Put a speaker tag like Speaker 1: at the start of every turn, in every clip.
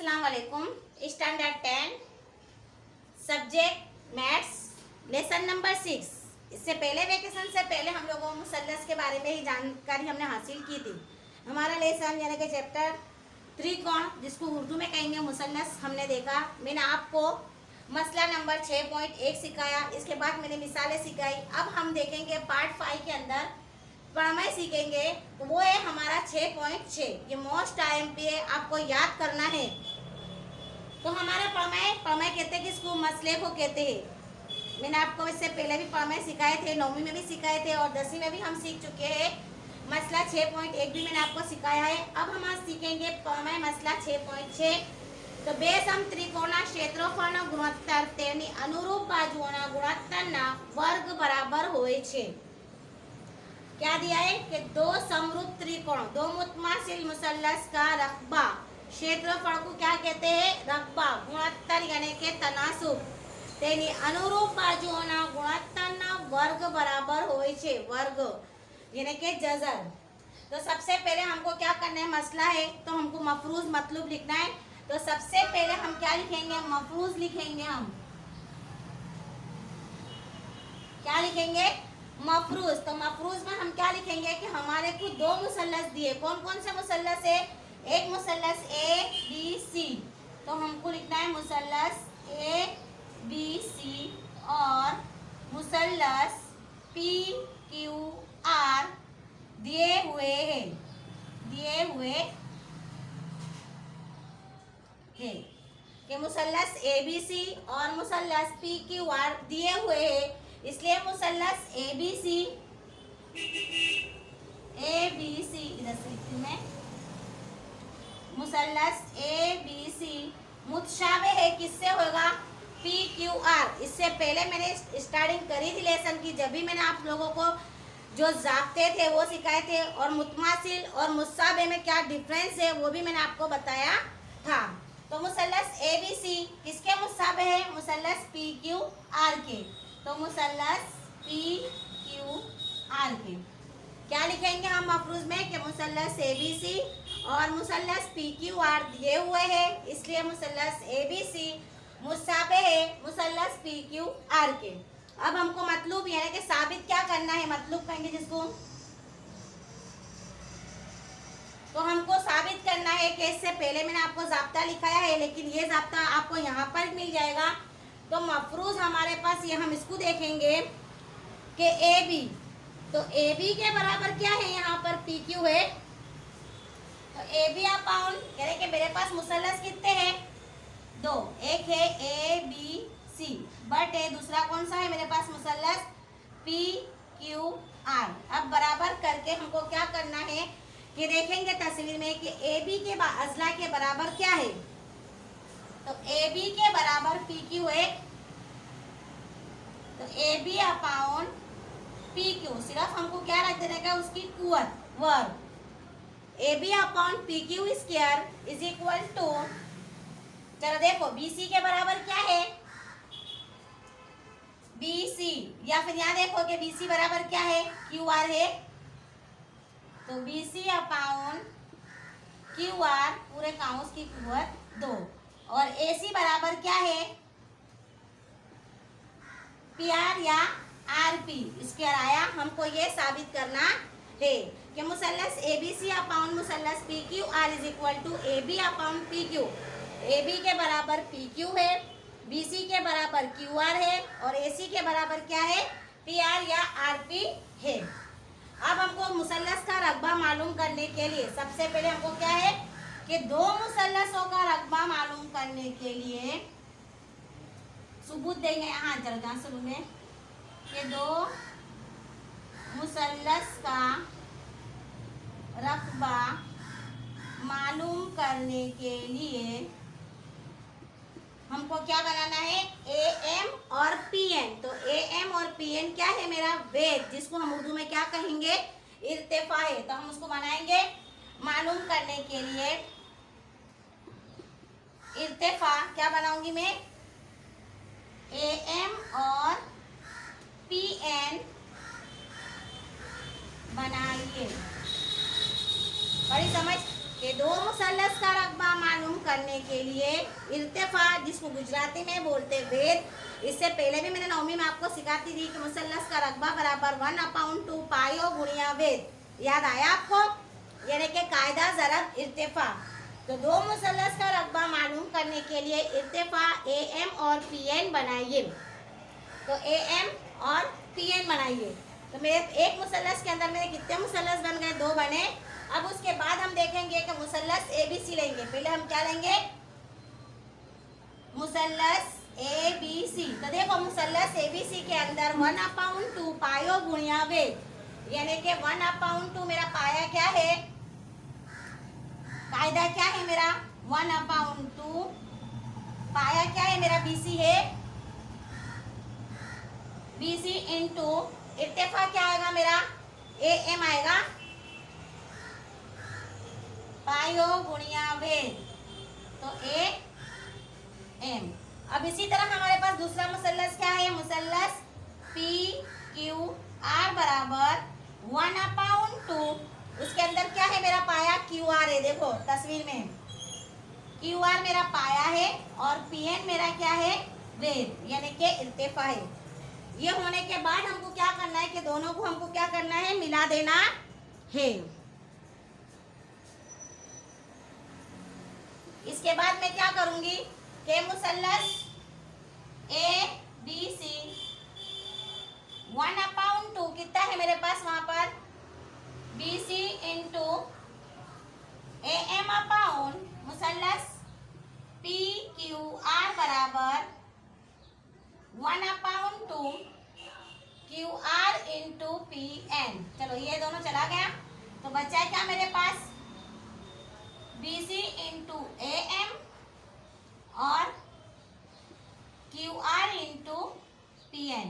Speaker 1: अस्सलाम वालेकुम। Standard 10 subject maths lesson number 6। इससे पहले वेकेशन से पहले हम लोगों को मुसल्लस के बारे में ही जानकारी हमने हासिल की थी। हमारा लेसन यानी कि चैप्टर त्रिकोण, जिसको उर्दू में कहेंगे मुसल्लस, हमने देखा। मैंने आपको मसला नंबर 6.1 सिखाया। इसके बाद मैंने मिसालें सिखाई। अब हम देखेंगे पार्ट 5 के अंदर प्रमेय सीखेंगे। वो है हमारा 6.6। ये मोस्ट IMP है, आपको याद करना है। तो हमारा प्रमेय कहते हैं किसको? मसले को कहते हैं। मैंने आपको इससे पहले भी प्रमेय सिखाए थे, 9वीं में भी सिखाए थे और 10वीं में भी हम सीख चुके हैं। मसला 6.1 भी मैंने आपको सिखाया है। अब हम आज सीखेंगे प्रमेय मसला 6.6। तो બે સમત્રિકોણના ક્ષેત્રફળના ગુણોત્તર તેની અનુરૂપ બાજુઓના ગુણોત્તરના વર્ગ બરાબર હોય છે। क्या दिया है कि दो समरूप त्रिकोण, दो मुतमासिल मुसल्लस का रकबा, क्षेत्रफल को क्या कहते हैं? रकबा। गुणोत्तर यानी के तनासुब, तेनी अनुरूप बाजुओना गुणोत्तरना वर्ग बराबर होय छे। वर्ग यानी के जजर। तो सबसे पहले हमको क्या करना है? मसला है तो हमको मफरूज मतलब लिखना है। तो सबसे पहले हम क्या लिखेंगे? मफरूज लिखेंगे। हम क्या लिखेंगे? मफरूज। तो मफरूज में हम क्या लिखेंगे कि हमारे को दो मुसल्लस दिए। कौन कौन से मुसल्लस है? एक मुसल्लस ABC, तो हमको लिखना है मुसल्लस ABC, और मुसल्लस PQR दिए हुए हैं। कि मुसल्लस ABC और मुसल्लस PQR दिए हुए हैं, इसलिए मुसल्लस ABC इधर से लिखती मैं, मुसल्लस ABC मुतशाबे है किससे होगा? PQR। इससे पहले मैंने स्टार्टिंग करी थी लेसन की, जब भी मैंने आप लोगों को जो ज़ाब्ते थे वो सिखाए थे, और मुतमासिल और मुसाबे में क्या डिफरेंस है वो भी मैंने आपको बताया था। तो मुसल्लस ABC किसके मुसाबे है? मुसल्लस PQR के। तो मुसल्लस PQR के क्या लिखेंगे हम मफरूज में कि मुसल्लस ABC और मुसल्लस PQR दिए हुए हैं, इसलिए मुसल्लस ABC मुसाबे है मुसल्लस PQR के। अब हमको मतलब यानी कि साबित क्या करना है? मतलब कहेंगे जिसको। तो हमको साबित करना है कि इससे पहले मैंने आपको ज़ाब्ता लिखाया है, लेकिन ये ज़ाब्ता आपको यहाँ पर मिल जाएगा। तो मफरूज हमारे पास ये, हम इसको देखेंगे कि AB, तो AB के बराबर क्या है? यहाँ पर PQ है। तो AB अपॉन यानी कि मेरे पास मुसल्लस कितने हैं? दो। एक है ABC बट है दूसरा कौन सा है मेरे पास? मुसल्लस PQR। अब बराबर करके हमको क्या करना है कि देखेंगे तस्वीर में कि AB के अजला के बराबर क्या है। तो AB के बराबर PQ है। तो AB अपॉन PQ, सिर्फ हमको क्या रख देने का? उसकी कुवत, वर्ग। AB upon PQ square is equal to, चलो देखो BC के बराबर क्या है? BC, या फिर यहाँ देखो कि BC बराबर क्या है? QR है। तो BC अपॉन QR पूरे काउंस की कुवत 2, और AC बराबर क्या है? PR या RP स्क्वायर आया। हमको ये साबित करना है कि मुसल्लस ABC अपॉन मुसल्लस PQR is equal to AB upon PQ। AB के बराबर PQ है, BC के बराबर QR है, और AC के बराबर क्या है? PR या RP है। अब हमको मुसल्लस का रकबा मालूम करने के लिए सबसे पहले हमको क्या है कि दो मुसल्लसों का रकबा मालूम करने के लिए सबूत देंगे। हाँ चलो जहाँ शुरू में कि दो मुसल्लस का रकबा मालूम करने के लिए हमको क्या बनाना है? AM और PN। तो AM और PN क्या है? मेरा वेग, जिसको हम उर्दू में क्या कहेंगे? इर्तिफा है। तो हम उसको बनाएंगे मालूम करने के लिए। इर्तिफा क्या बनाऊंगी मैं? AM और PN बनाइए। बड़ी समझ के दो मुसल्लस का रकबा मालूम करने के लिए इर्तिफा, जिसको गुजराती में बोलते वेद, इससे पहले भी मैंने 9वीं में आपको सिखाती थी कि मुसल्लस का रकबा बराबर 1/2 पायो गुणिया वेद। याद आया आपको? यानी कि कायदा ज़रब इर्तिफा। तो दो मुसल्लस का रकबा मालूम करने के लिए इर्तिफा AM और PN बनाइए। तो AM और PN बनाइए। तो मेरे एक मुसल्लस के अंदर मेरे कितने मुसल्लस बन गए? 2 बने। अब उसके बाद हम देखेंगे कि मुसल्लस ABC लेंगे। पहले हम क्या लेंगे? मुसल्लस ABC। तो देखो मुसल्लस ABC के अंदर 1/2 पायो गुणिया वेद, यानी कि 1/2 मेरा पाया क्या है? कायदा क्या है मेरा? 1/2 पाया क्या है मेरा? BC है। BC इंटू इर्तिफा क्या आएगा मेरा? AM आएगा, पायो गुणिया वेद, तो AM। अब इसी तरह हमारे पास दूसरा मुसल्लस क्या है? मुसल्लस PQR बराबर 1/2। उसके अंदर क्या है मेरा? पाया QR है। देखो तस्वीर में QR मेरा पाया है और PN मेरा क्या है? वेद, यानी कि इर्तिफा है। ये होने के बाद हमको क्या करना है कि दोनों को हमको क्या करना है? मिला देना है। इसके बाद मैं क्या करूंगी कि मुसल्लस ABC 1/2 कितना है मेरे पास वहां पर? BC इंटू AM मुसल्लस PQR बराबर 1/2 QR इंटू PN। चलो ये दोनों चला गया, तो बचा है क्या मेरे पास? BC इंटू AM और QR इंटू PN।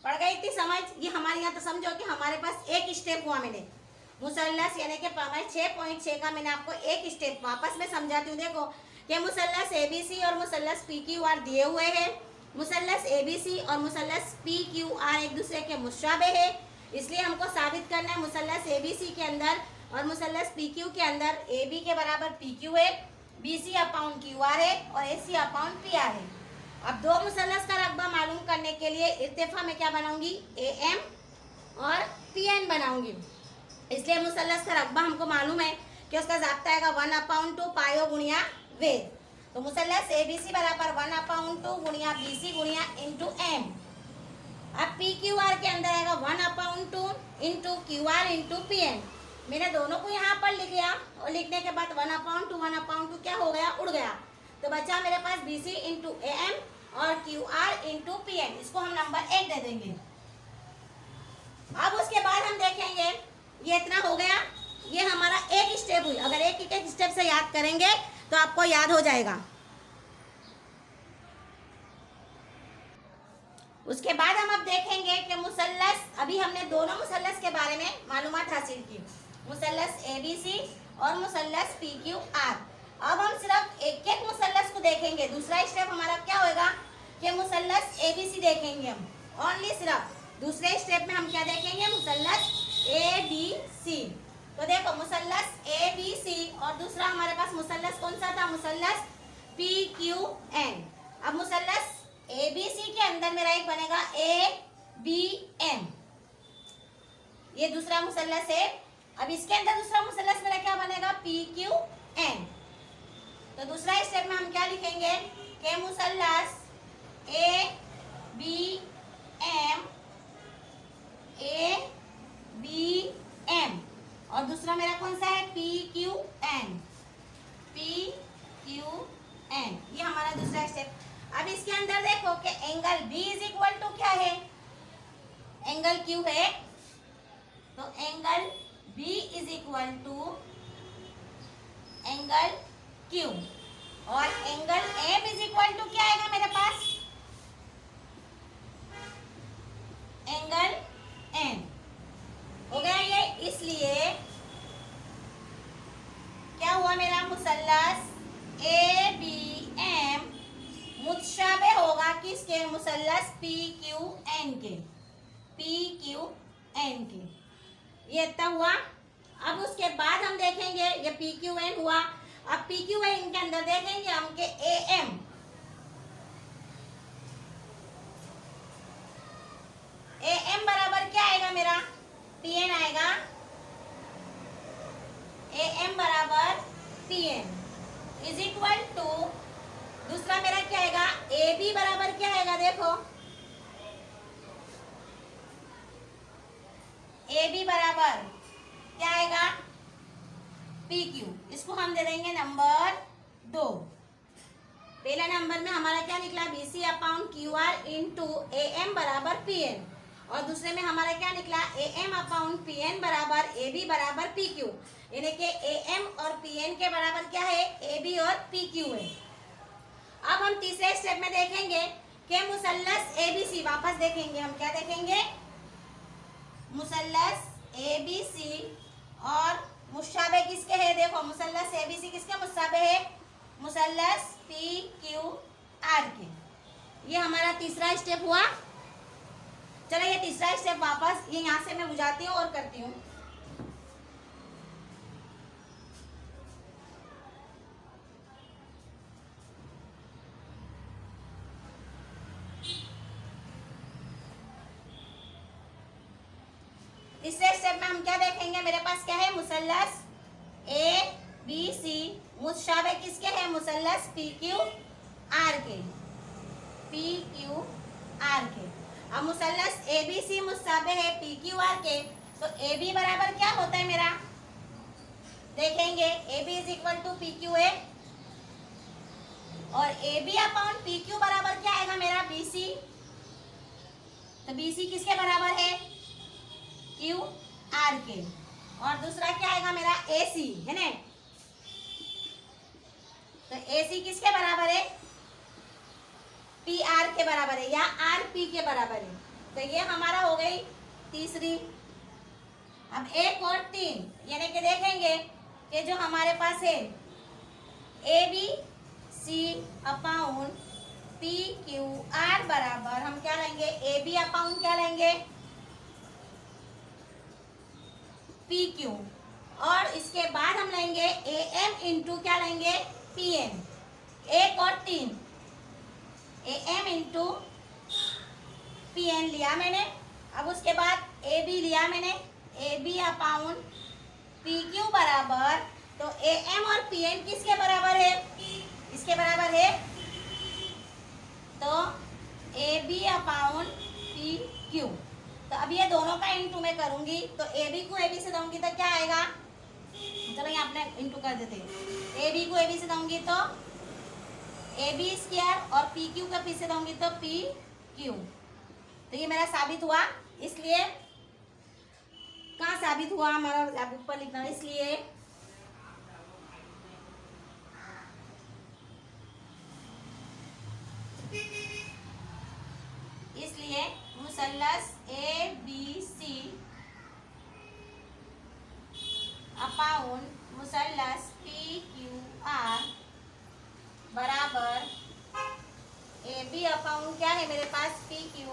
Speaker 1: पड़ गई थी समझ? ये हमारे यहाँ तो समझो कि हमारे पास एक स्टेप हुआ। मैंने मुसल्लस यानी कि 6.6 का मैंने आपको एक स्टेप वापस में समझाती हूँ। देखो कि मुसल्लस ABC और मुसल्लस PQR दिए हुए हैं। मुसल्लस ABC और मुसल्लस PQR एक दूसरे के मुशाबे है, इसलिए हमको साबित करना है मुसल्लस ABC के अंदर और मुसल्लस PQ के अंदर AB के बराबर PQ है, BC/QR है और AC/PR है। अब दो मुसल्लस का रकबा मालूम करने के लिए इर्तिफा में क्या बनाऊंगी? AM और PN बनाऊंगी। इसलिए मुसल्लस का रकबा हमको मालूम है कि उसका ज़ाब्ता आएगा 1/2 पायो गुणिया वेद। तो मुसल्लस ABC बराबर 1/2 गुणिया BC गुणिया इंटू M। अब PQR के अंदर आएगा 1/2 इंटू QR इंटू PN। मैंने दोनों को यहाँ पर लिख लिया और लिखने के बाद 1/2 क्या हो गया? उड़ गया। तो बचा मेरे पास BC इंटू AM और QR इंटू PN। इसको हम नंबर 1 दे देंगे। अब उसके बाद हम देखेंगे, ये इतना हो गया, ये हमारा एक स्टेप हुई। अगर एक स्टेप से याद करेंगे तो आपको याद हो जाएगा। उसके बाद हम अब देखेंगे कि मुसल्लस, अभी हमने दोनों मुसल्लस के बारे में मालूमात हासिल की, मुसल्लस ABC और मुसल्लस PQR। अब हम सिर्फ एक एक मुसल्लस को देखेंगे। दूसरा स्टेप हमारा क्या होगा कि मुसल्लस ABC देखेंगे हम, ओनली सिर्फ दूसरे स्टेप में हम क्या देखेंगे? मुसल्लस ABC। तो देखो मुसल्लस ABC और दूसरा हमारे पास मुसल्लस कौन सा था? मुसल्लस PQN। अब मुसल्लस ABC के अंदर मेरा एक बनेगा ABM, ये दूसरा मुसल्लस है। अब इसके अंदर दूसरा मुसल्लस मेरा क्या बनेगा? PQN। तो दूसरा स्टेप में हम क्या लिखेंगे कि मुसल्लस ABM और दूसरा मेरा कौन सा है? PQN। ये हमारा दूसरा स्टेप। अब इसके अंदर देखो कि angle B is equal to क्या है? एंगल Q है, तो angle B is equal to angle Q और angle M is equal to क्या आएगा मेरे पास? Angle N। हो गया ये। इसलिए क्या हुआ मेरा? मुसल्लस ABM मुतशाबे होगा किसके? मुसल्लस PQN के। ये इतना हुआ। अब उसके बाद हम देखेंगे, ये PQN हुआ। अब पी क्यू है, इनके अंदर देखेंगे हम के ए एम बराबर क्या आएगा मेरा, पी एन आएगा, ए एम बराबर P N is equal to, दूसरा मेरा क्या आएगा, ए बी बराबर क्या आएगा, देखो ए बी बराबर क्या आएगा, पी क्यू। इसको हम दे देंगे नंबर 2। पहला नंबर में हमारा क्या निकला, B C upon Q R into A M बराबर पी एन, और दूसरे में हमारा क्या निकला, A M upon P N बराबर ए बी बराबर पी क्यू, यानी कि ए एम और पी एन के बराबर क्या है, ए बी और पी क्यू है। अब हम तीसरे स्टेप में देखेंगे कि मुसल्लस ए बी सी, वापस देखेंगे हम क्या देखेंगे, मुसल्लस ए बी सी और मुशाबे किसके है, देखो मुसल्लस ए बी सी किसके मुशाबे है, मुसल्लस पी क्यू आर के। ये हमारा तीसरा स्टेप हुआ। चलो ये तीसरा स्टेप वापस ये यहाँ से मैं बुझाती हूँ और करती हूँ। तीसरे स्टेप में हम क्या देखेंगे, मेरे पास क्या है, मुसल्लस ए बी सी मुशाबे किसके है, मुसल्लस पी क्यू आर के, पी क्यू आर के। अब मुसल्लस ए बी सी मुशाबे है पी क्यू आर के, तो ए बी बराबर क्या होता है मेरा, देखेंगे A B is equal to P Q A, और A B upon P Q बराबर क्या आएगा मेरा, बी सी। तो बी सी किसके बराबर है, क्यू आर के, और दूसरा क्या आएगा मेरा, ए सी है ना। तो ए सी किसके बराबर है, पी आर के बराबर है या आर पी के बराबर है। तो ये हमारा हो गई तीसरी। अब एक और 3, यानी कि देखेंगे कि जो हमारे पास है A B C upon P Q R बराबर हम क्या लेंगे, ए बी अपाउन क्या लेंगे, पी क्यू, और इसके बाद हम लेंगे ए एम इंटू क्या लेंगे, पी एन। 1 और 3, A M into P N लिया मैंने। अब उसके बाद ए बी लिया मैंने, A B upon P Q बराबर, तो ए एम और पी एन किसके बराबर है, इसके बराबर है, तो A B upon P Q. तो अब ये दोनों का इंटू मैं करूंगी, तो ए बी को ए बी से दूंगी तो क्या आएगा, चलो यहाँ अपने इंटू कर देते हैं। ए बी को ए बी से दूंगी तो ए बी स्क्वायर, और पी क्यू का पी से दूंगी तो पी क्यू। तो ये मेरा साबित हुआ। इसलिए कहाँ साबित हुआ हमारा, आप ऊपर लिखना, इसलिए मुसल्लस ए बी सी अपाउन मुसल्लस पी क्यू आर बराबर ए बी अपाउन क्या है मेरे पास, पी क्यू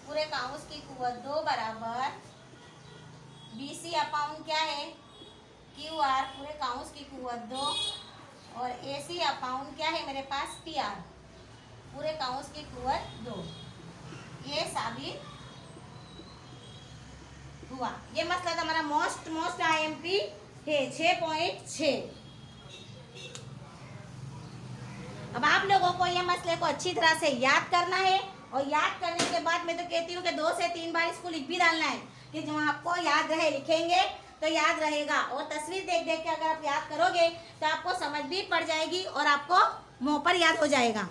Speaker 1: पूरे काउंस की कुव्वत 2 बराबर बी सी अपाउन क्या है, क्यू आर पूरे काउंस की कुव्वत 2, और ए सी अपाउन क्या है मेरे पास, पी आर पूरे काउंस की कुव्वत 2। ये साबित हुआ। ये मसला तो हमारा मोस्ट आईएमपी है 6.6। अब आप लोगों को ये मसले को अच्छी तरह से याद करना है, और याद करने के बाद मैं तो कहती हूँ कि 2 से 3 बार इसको लिख भी डालना है, कि जो आपको याद रहे, लिखेंगे तो याद रहेगा। और तस्वीर देख देख के अगर आप याद करोगे तो आपको समझ भी पड़ जाएगी और आपको मुंह पर याद हो जाएगा।